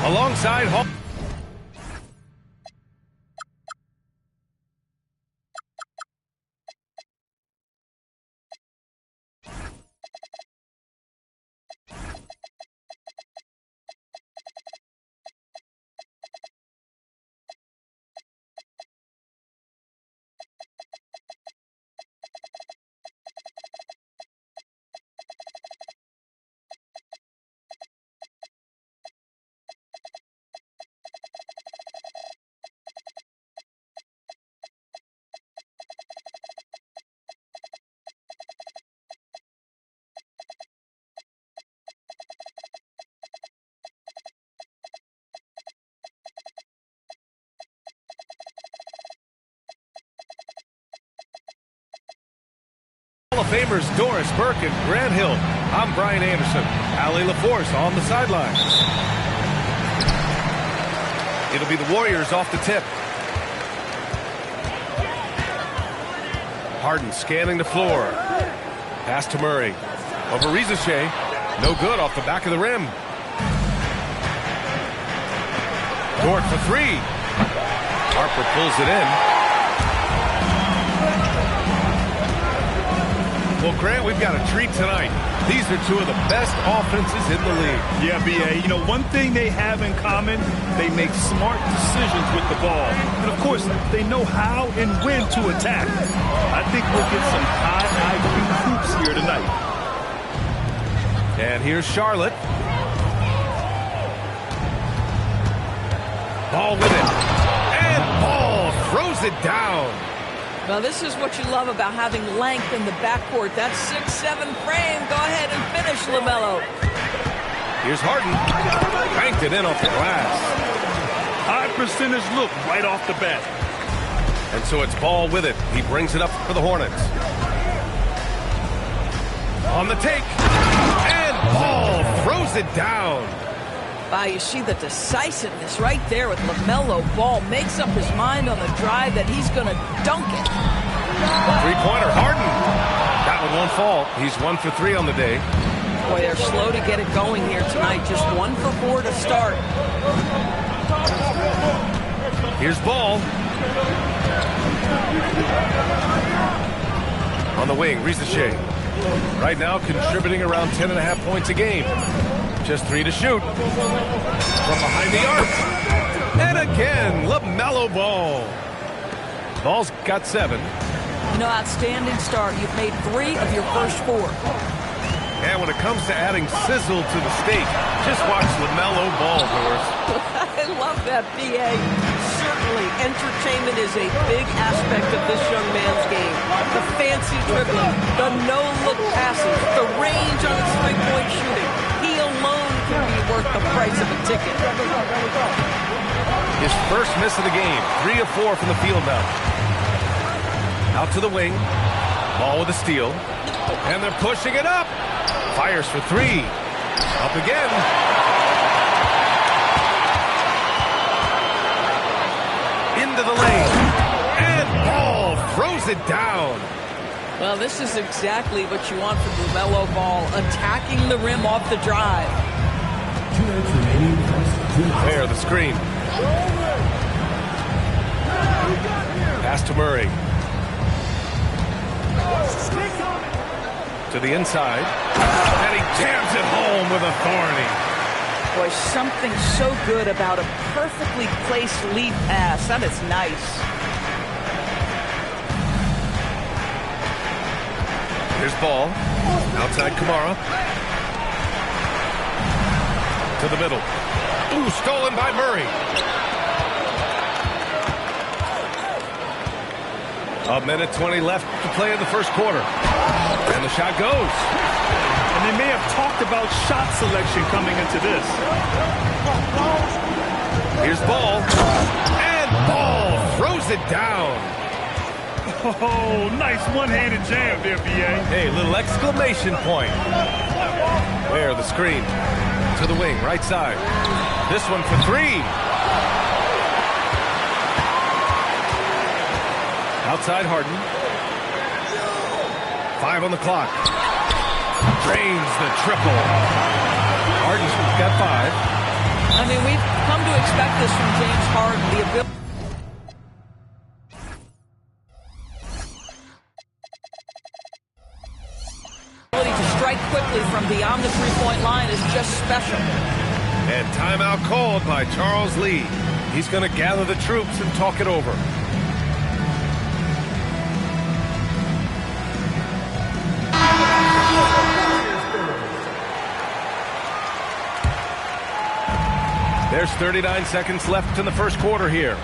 alongside Hall. Hall of Famers Doris Burke and Grant Hill. I'm Brian Anderson. Allie LaForce on the sidelines. It'll be the Warriors off the tip. Harden scanning the floor. Pass to Murray. Over Rizachet. No good off the back of the rim. Dort for three. Harper pulls it in. Well, Grant, we've got a treat tonight. These are two of the best offenses in the league. Yeah, B.A. You know, one thing they have in common, they make smart decisions with the ball. And, of course, they know how and when to attack. I think we'll get some high IQ hoops here tonight. And here's Charlotte. Ball with it. And Ball throws it down. Now, this is what you love about having length in the backcourt. That 6'7" frame. Go ahead and finish, LaMelo. Here's Harden. Banked it in off the glass. High percentage look right off the bat. And so it's Ball with it. He brings it up for the Hornets. On the take. And Ball throws it down. Wow, you see the decisiveness right there with LaMelo Ball. Makes up his mind on the drive that he's going to dunk it. Three-pointer, Harden. That one won't fall. He's 1 for 3 on the day. Boy, they're slow to get it going here tonight. Just 1 for 4 to start. Here's Ball. On the wing, Rizachet. Right now contributing around 10.5 points a game. Just 3 to shoot. From behind the arc. And again, LaMelo Ball. Ball's got 7. You know, outstanding start. You've made 3 of your first 4. And when it comes to adding sizzle to the steak, just watch LaMelo Ball, Doris. I love that, B.A. Certainly, entertainment is a big aspect of this young man's game. The fancy dribbling, the no-look passes, the range on his three-point shooting. He alone can be worth the price of a ticket. His first miss of the game, 3 of 4 from the field now. Out to the wing. Ball with a steal. And they're pushing it up. Fires for 3. Up again. Into the lane. And Ball throws it down. Well, this is exactly what you want from LaMelo Ball, attacking the rim off the drive. There, the screen. Pass to Murray. To the inside. And he jams it home with authority. Boy, something so good about a perfectly placed lead pass. That is nice. Here's Ball. Outside Kamara. To the middle. Ooh, stolen by Murray. A minute 20 left to play in the first quarter. And the shot goes. And they may have talked about shot selection coming into this. Here's Ball. And Ball throws it down. Oh, nice one-handed jam there, B.A. Hey, little exclamation point. There, the screen. To the wing, right side. This one for 3. Outside Harden. 5 on the clock. Drains the triple. Harden's got 5. I mean, expect this from James Harden, the ability to strike quickly from beyond the three-point line is just special. And timeout called by Charles Lee. He's going to gather the troops and talk it over. There's 39 seconds left in the first quarter here.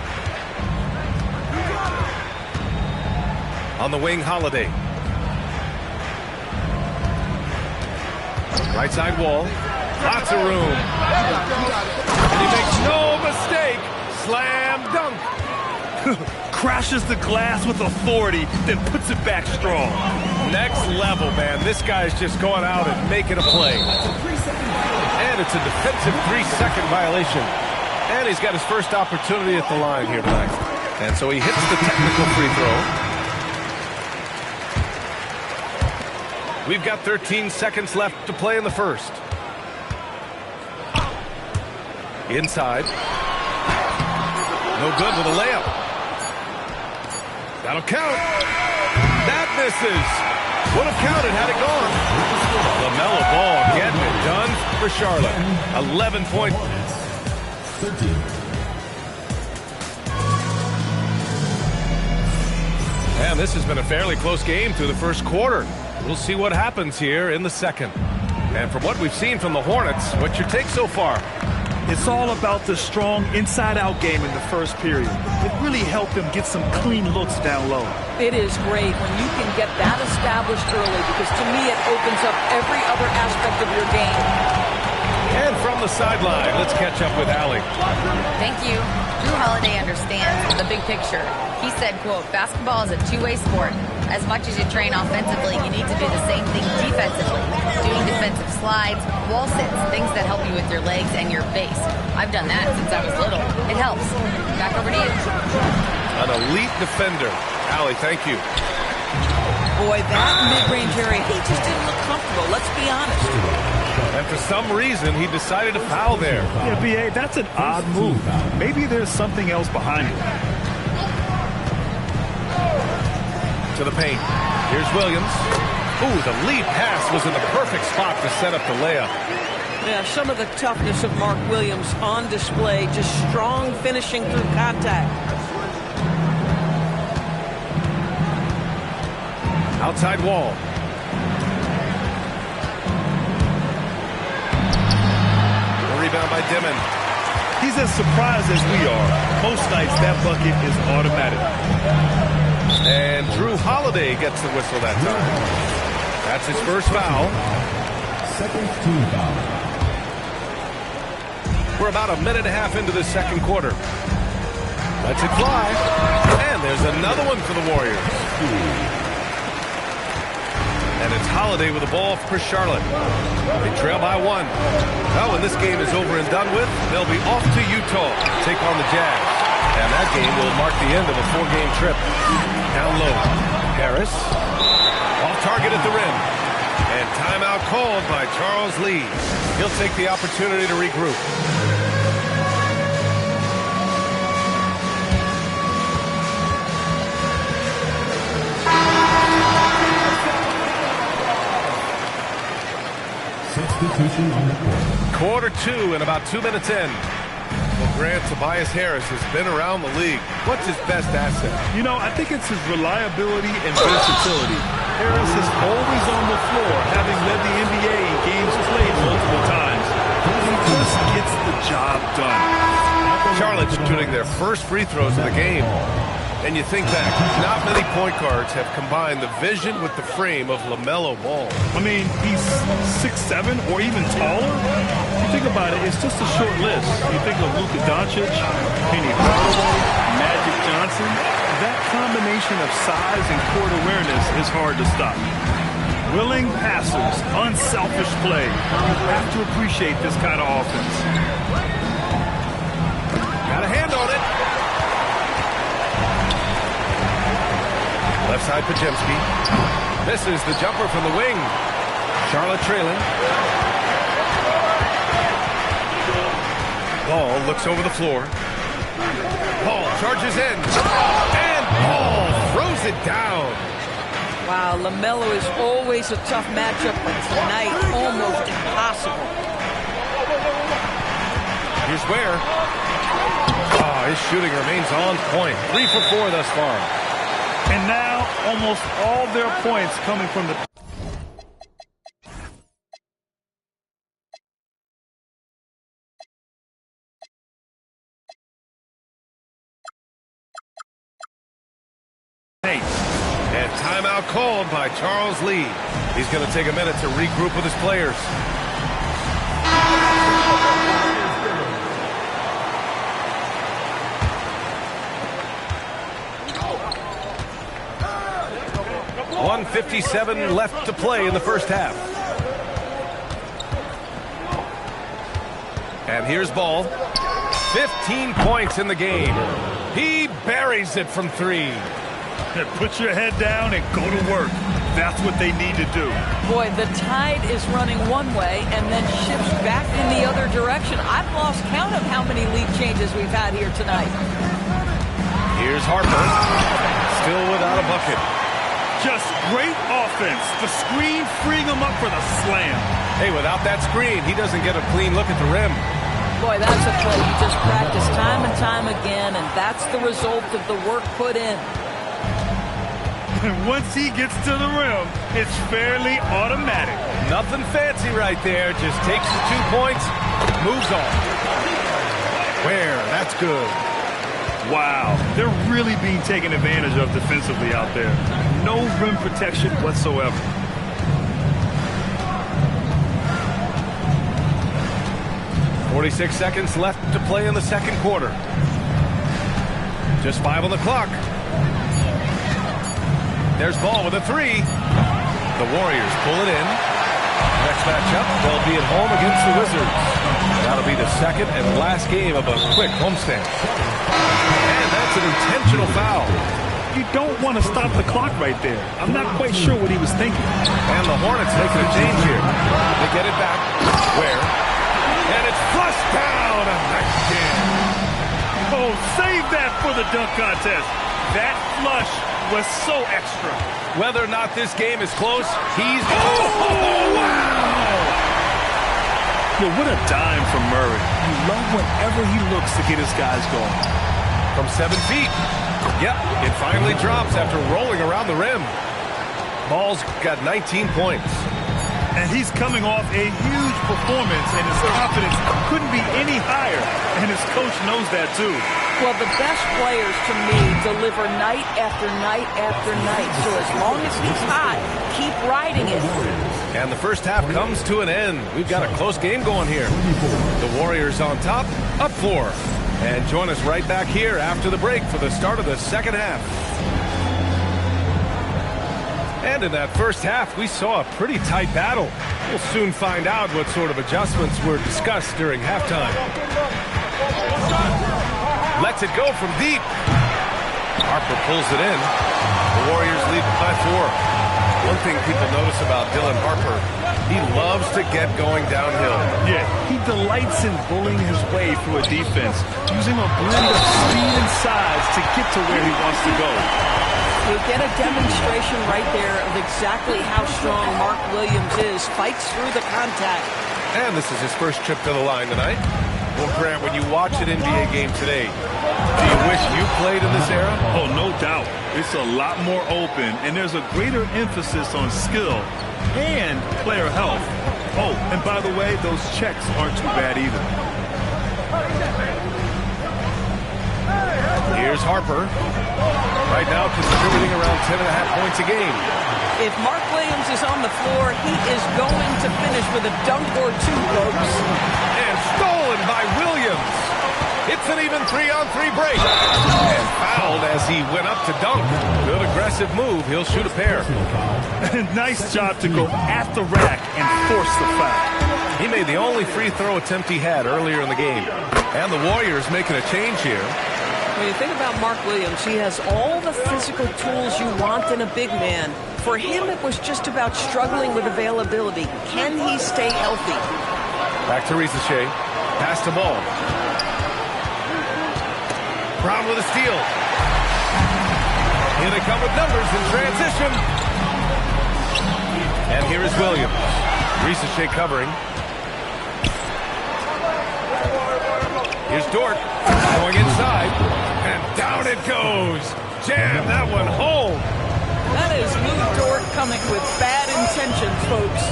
On the wing, Holiday. Right side wall. Lots of room. And he makes no mistake. Slam dunk. Crashes the glass with authority, then puts it back strong. Next level, man. This guy's just going out and making a play. And it's a defensive 3-second violation. And he's got his first opportunity at the line here tonight. And so he hits the technical free throw. We've got 13 seconds left to play in the first. Inside. No good with a layup. That'll count. That misses. Would have counted had it gone. LaMelo Ball getting it done for Charlotte. 11 points. 13. And this has been a fairly close game through the first quarter. We'll see what happens here in the second. And from what we've seen from the Hornets, what's your take so far? It's all about the strong inside-out game in the first period. It really helped them get some clean looks down low. It is great when you can get that established early because to me it opens up every other aspect of your game. And from the sideline, let's catch up with Allie. Thank you. Drew Holiday understands the big picture. He said, quote, basketball is a two-way sport. As much as you train offensively, you need to do the same thing defensively. Doing defensive slides, wall sits, things that help you with your legs and your base. I've done that since I was little. It helps. Back over to you. An elite defender. Allie, thank you. Boy, that mid-range area, he just didn't look comfortable. Let's be honest. And for some reason, he decided to foul there. Yeah, B.A., that's an odd move. Maybe there's something else behind it. To the paint. Here's Williams. Ooh, the lead pass was in the perfect spot to set up the layup. Yeah, some of the toughness of Mark Williams on display. Just strong finishing through contact. Outside wall. The rebound by Dimon. He's as surprised as we are. Most nights, that bucket is automatic. And Drew Holiday gets the whistle that time. That's his first foul. Second team foul. We're about a minute and a half into the second quarter. Lets it fly. And there's another one for the Warriors. And it's Holiday with the ball for Charlotte. They trail by one. Well, when this game is over and done with, they'll be off to Utah to take on the Jazz. And that game will mark the end of a 4-game trip. Down low. Harris. Off target at the rim. And timeout called by Charles Lee. He'll take the opportunity to regroup. Substitution on the court. Quarter two and about 2 minutes in. Well, Grant, Tobias Harris has been around the league. What's his best asset? You know, I think it's his reliability and versatility. Harris is always on the floor, having led the NBA in games played multiple times. He just gets the job done. Charlotte's shooting their first free throws of the game. And you think back, not many point guards have combined the vision with the frame of LaMelo Ball. I mean, he's 6'7" or even taller. You think about it, it's just a short list. You think of Luka Doncic, Penny Hardaway, Magic Johnson. That combination of size and court awareness is hard to stop. Willing passers, unselfish play. You have to appreciate this kind of offense. Got a hand on it. Left side, Pajemski. Misses the jumper from the wing. Charlotte trailing. Ball looks over the floor. Ball charges in. And Ball throws it down. Wow, LaMelo is always a tough matchup, but tonight almost impossible. Here's Ware. Oh, his shooting remains on point. 3 for 4 thus far. And now almost all their points coming from the... And timeout called by Charles Lee. He's going to take a minute to regroup with his players. .157 left to play in the first half. And here's Ball. 15 points in the game. He buries it from 3. Put your head down and go to work. That's what they need to do. Boy, the tide is running one way and then shifts back in the other direction. I've lost count of how many lead changes we've had here tonight. Here's Harper. Still without a bucket. Just great offense. The screen freeing him up for the slam. Hey, without that screen, he doesn't get a clean look at the rim. Boy, that's a play you just practice time and time again, and that's the result of the work put in. And once he gets to the rim, it's fairly automatic. Nothing fancy right there. Just takes the 2 points, moves on. Where? That's good. Wow, they're really being taken advantage of defensively out there. No rim protection whatsoever. .46 seconds left to play in the second quarter. Just 5 on the clock. There's Ball with a 3. The Warriors pull it in. Next matchup, they'll be at home against the Wizards. That'll be the second and last game of a quick homestand. And that's an intentional foul. You don't want to stop the clock right there. I'm not quite sure what he was thinking. And the Hornets making a change here. They get it back. Where? And it's flushed down. A nice jam. Oh, save that for the dunk contest. That flush was so extra. Whether or not this game is close, he's... Oh, wow! Yo, what a dime from Murray. You love whenever he looks to get his guys going. From 7 feet. Yep, it finally drops after rolling around the rim. Ball's got 19 points. And he's coming off a huge performance, and his confidence couldn't be any higher. And his coach knows that, too. Well, the best players, to me, deliver night after night after night. So as long as he's hot, keep riding it. And the first half comes to an end. We've got a close game going here. The Warriors on top, up 4. And join us right back here after the break for the start of the second half. And in that first half, we saw a pretty tight battle. We'll soon find out what sort of adjustments were discussed during halftime. Lets it go from deep. Harper pulls it in. The Warriors lead by 4. One thing people notice about Dylan Harper, he loves to get going downhill. Yeah, he delights in bullying his way through a defense, using a blend of speed and size to get to where he wants to go. You get a demonstration right there of exactly how strong Mark Williams is. Fights through the contact. And this is his first trip to the line tonight. Well, Grant, when you watch an NBA game today, do you wish you played in this era? Oh, no doubt. It's a lot more open, and there's a greater emphasis on skill and player health. Oh, and by the way, those checks aren't too bad either. Here's Harper. Right now contributing around 10.5 points a game. If Mark Williams is on the floor, he is going to finish with a dunk or 2, folks. And stolen by Williams. It's an even 3-on-3 break. And fouled as he went up to dunk. Good aggressive move. He'll shoot a pair. Nice job to go at the rack and force the foul. He made the only free throw attempt he had earlier in the game. And the Warriors making a change here. When you think about Mark Williams, he has all the physical tools you want in a big man. For him, it was just about struggling with availability. Can he stay healthy? Back to Risache. Pass to Ball. Brown with a steal. Here they come with numbers in transition. And here is Williams. Ricochet covering. Here's Dort going inside. And down it goes. Jam that one home. That is Lou Dort coming with bad intentions, folks.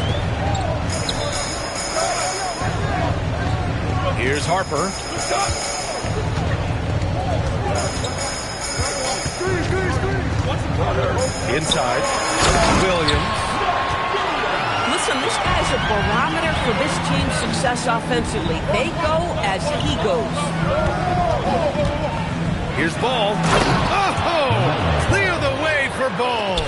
Here's Harper. Inside. Williams. Listen, this guy's a barometer for this team's success offensively. They go as he goes. Here's Ball. Oh! Clear the way for Ball.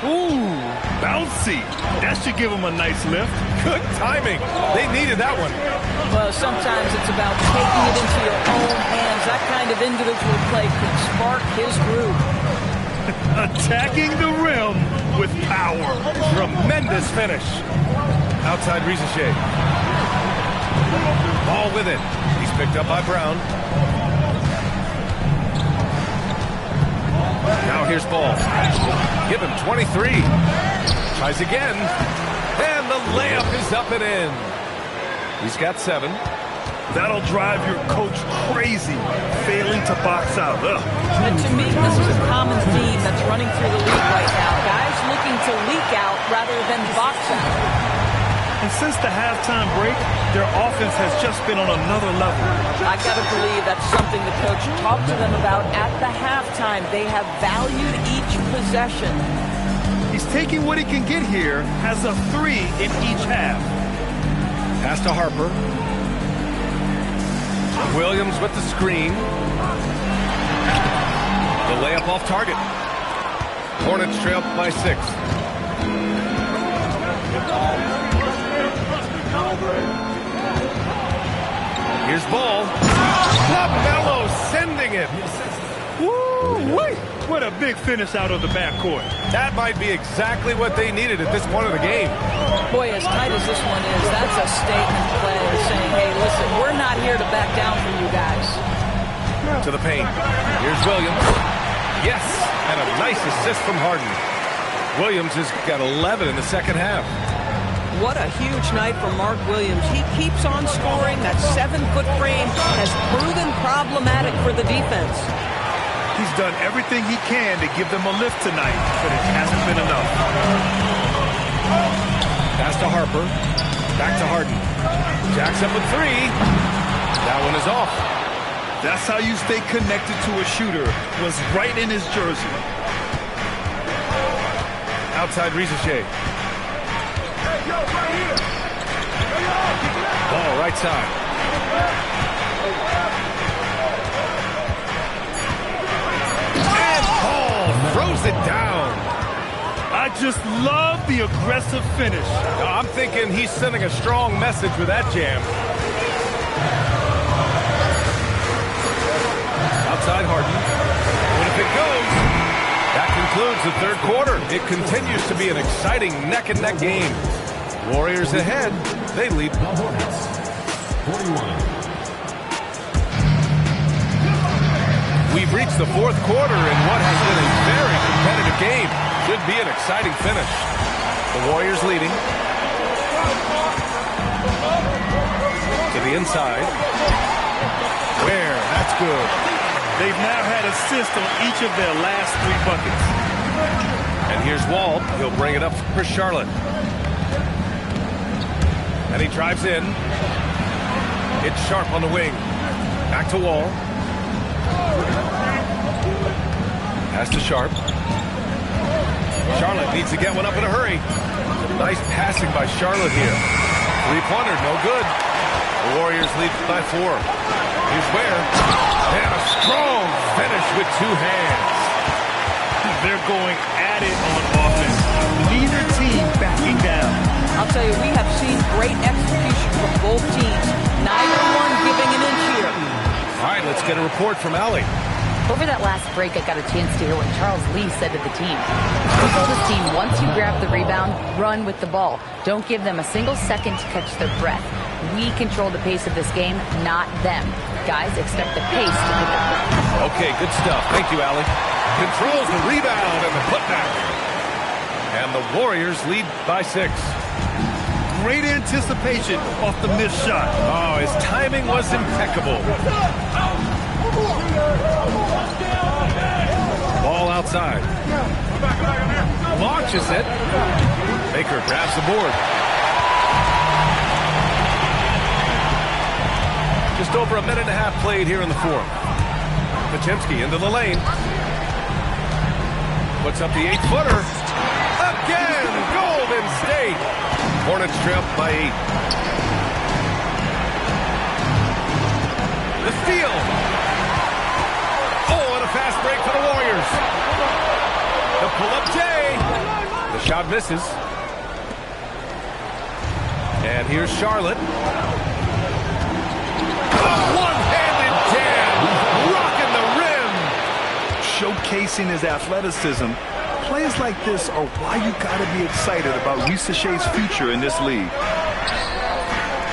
Ooh, bouncy. That should give him a nice lift. Good timing. They needed that one. Well, sometimes it's about taking it into your own hands. That kind of individual play can spark his groove. Attacking the rim with power. Tremendous finish. Outside Ricochet. Ball with it. He's picked up by Brown. Now here's Ball. Give him 23. Tries again. And the layup is up and in. He's got 7. That'll drive your coach crazy, failing to box out. Ugh. And to me, this is a common theme that's running through the league right now. Guys looking to leak out rather than box out. And since the halftime break, their offense has just been on another level. I got to believe that's something the coach talked to them about at the halftime. They have valued each possession. He's taking what he can get here, has a 3 in each half. Pass to Harper. Williams with the screen. The layup off target. Hornets trail by 6. Here's Ball. LaMelo sending it. Woo-wee! What a big finish out of the backcourt. That might be exactly what they needed at this point of the game. Boy, as tight as this one is, that's a statement play saying, hey, listen, we're not here to back down for you guys. To the paint. Here's Williams. Yes, and a nice assist from Harden. Williams has got 11 in the second half. What a huge night for Mark Williams. He keeps on scoring. That 7-foot frame has proven problematic for the defense. He's done everything he can to give them a lift tonight, but it hasn't been enough. Pass to Harper. Back to Harden. Jacks up with 3. That one is off. That's how you stay connected to a shooter. Was right in his jersey. Outside Ricochet. Ball right side. And Ball throws it down. I just love the aggressive finish. I'm thinking he's sending a strong message with that jam. Outside Harden. What if it goes? That concludes the third quarter. It continues to be an exciting neck-and-neck game. Warriors ahead. They lead. The Hornets, 41. We've reached the fourth quarter in what has been a very competitive game. Should be an exciting finish. The Warriors leading. To the inside. Where? That's good. They've now had assists on each of their last 3 buckets. And here's Wall. He'll bring it up for Charlotte. And he drives in. It's Sharp on the wing. Back to Wall. Pass to Sharp. Charlotte needs to get one up in a hurry. Nice passing by Charlotte here. 3-pointer, no good. The Warriors lead by 4. Here's Ware. And a strong finish with 2 hands. They're going at it on offense. Neither team backing down. I'll tell you, we have seen great execution from both teams. Neither one giving an inch here. All right, let's get a report from Allie. Over that last break, I got a chance to hear what Charles Lee said to the team. He told his team, once you grab the rebound, run with the ball. Don't give them a single second to catch their breath. We control the pace of this game, not them. Guys, expect the pace to pick up. Okay, good stuff. Thank you, Allie. Controls the rebound and the putback. And the Warriors lead by 6. Great anticipation off the missed shot. Oh, his timing was impeccable. Ball outside. Launches it. Baker grabs the board. Just over a minute and a half played here in the fourth. Paczynski into the lane. Puts up the 8-footer. Again, Golden State. Hornets trail by 8. The steal. Oh, and a fast break for the Warriors. The pull-up J. The shot misses. And here's Charlotte. A one-handed jam. Rocking the rim. Showcasing his athleticism. Plays like this are why you got to be excited about Risa Shea's future in this league.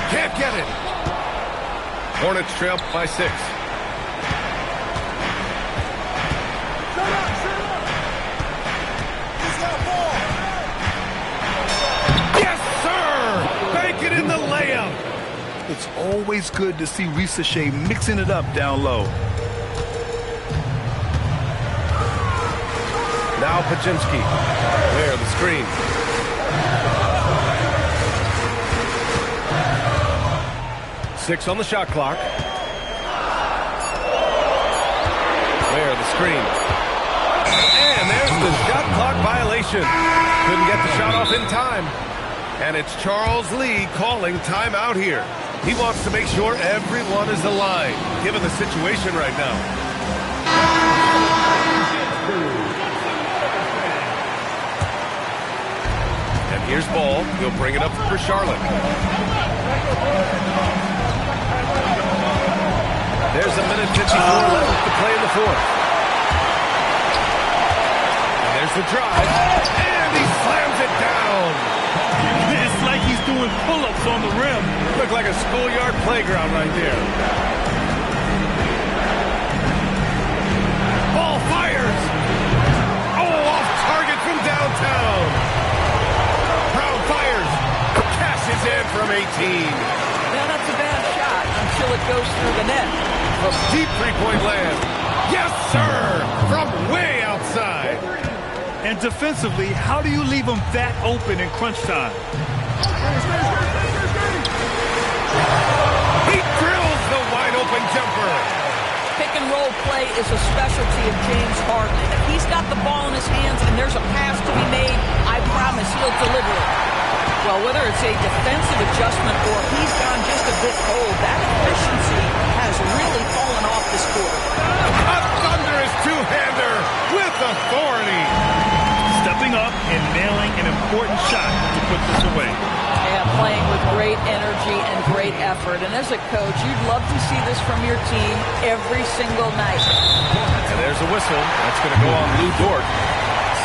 Can't get it. Hornets trail by 6. Yes, sir! Bank it in the layup. It's always good to see Risa Shea mixing it up down low. Now Paczynski. There, the screen. Six on the shot clock. There, the screen. And there's the shot clock violation. Couldn't get the shot off in time. And it's Charles Lee calling timeout here. He wants to make sure everyone is aligned, given the situation right now. Here's Ball. He'll bring it up for Charlotte. There's a minute 54 left to play in the fourth. And there's the drive. And he slams it down. It's like he's doing pull-ups on the rim. Looked like a schoolyard playground right there. Ball fires. Oh, off target from downtown. Is in from 18. Now that's a bad shot until it goes through the net. From deep three-point land. Yes, sir! From way outside. And defensively, how do you leave them that open in crunch time? He drills the wide-open jumper. Pick and roll play is a specialty of James Harden. And if he's got the ball in his hands and there's a pass to be made, I promise he'll deliver it. Well, whether it's a defensive adjustment or he's gone just a bit cold, that efficiency has really fallen off this quarter. A thunderous two-hander with authority. Stepping up and nailing an important shot to put this away. Yeah, playing with great energy and great effort. And as a coach, you'd love to see this from your team every single night. And there's a whistle. That's going to go on Lou Dort.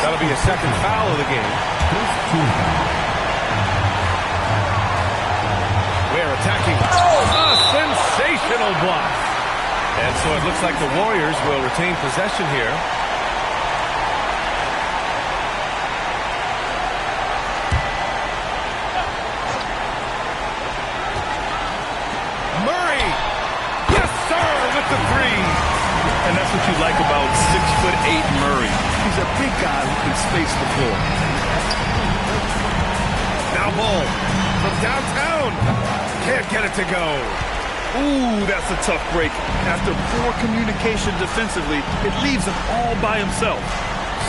That'll be a second foul of the game. We're attacking. A sensational block. And so it looks like the Warriors will retain possession here. Murray. Yes, sir, with the three. And that's what you like about 6'8" Murray. He's a big guy who can space the floor. Now Ball from downtown. Can't get it to go. Ooh, that's a tough break. After poor communication defensively, it leaves him all by himself.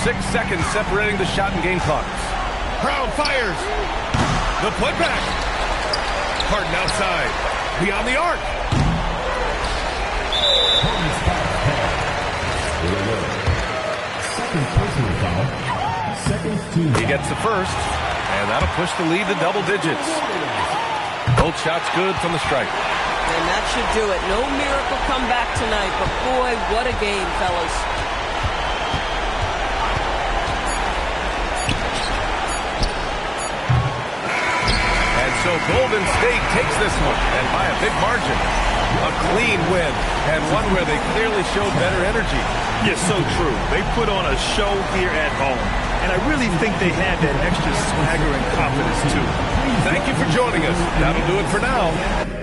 6 seconds separating the shot and game clocks. Brown fires. The putback. Harden outside. Beyond the arc. He gets the first, and that'll push the lead to double digits. Both shots good from the stripe. And that should do it. No miracle comeback tonight, but boy, what a game, fellas. And so Golden State takes this one, and by a big margin. A clean win, and one where they clearly showed better energy. Yes, so true. They put on a show here at home, and I really think they had that extra swagger and confidence, too. Thank you for joining us. That'll do it for now.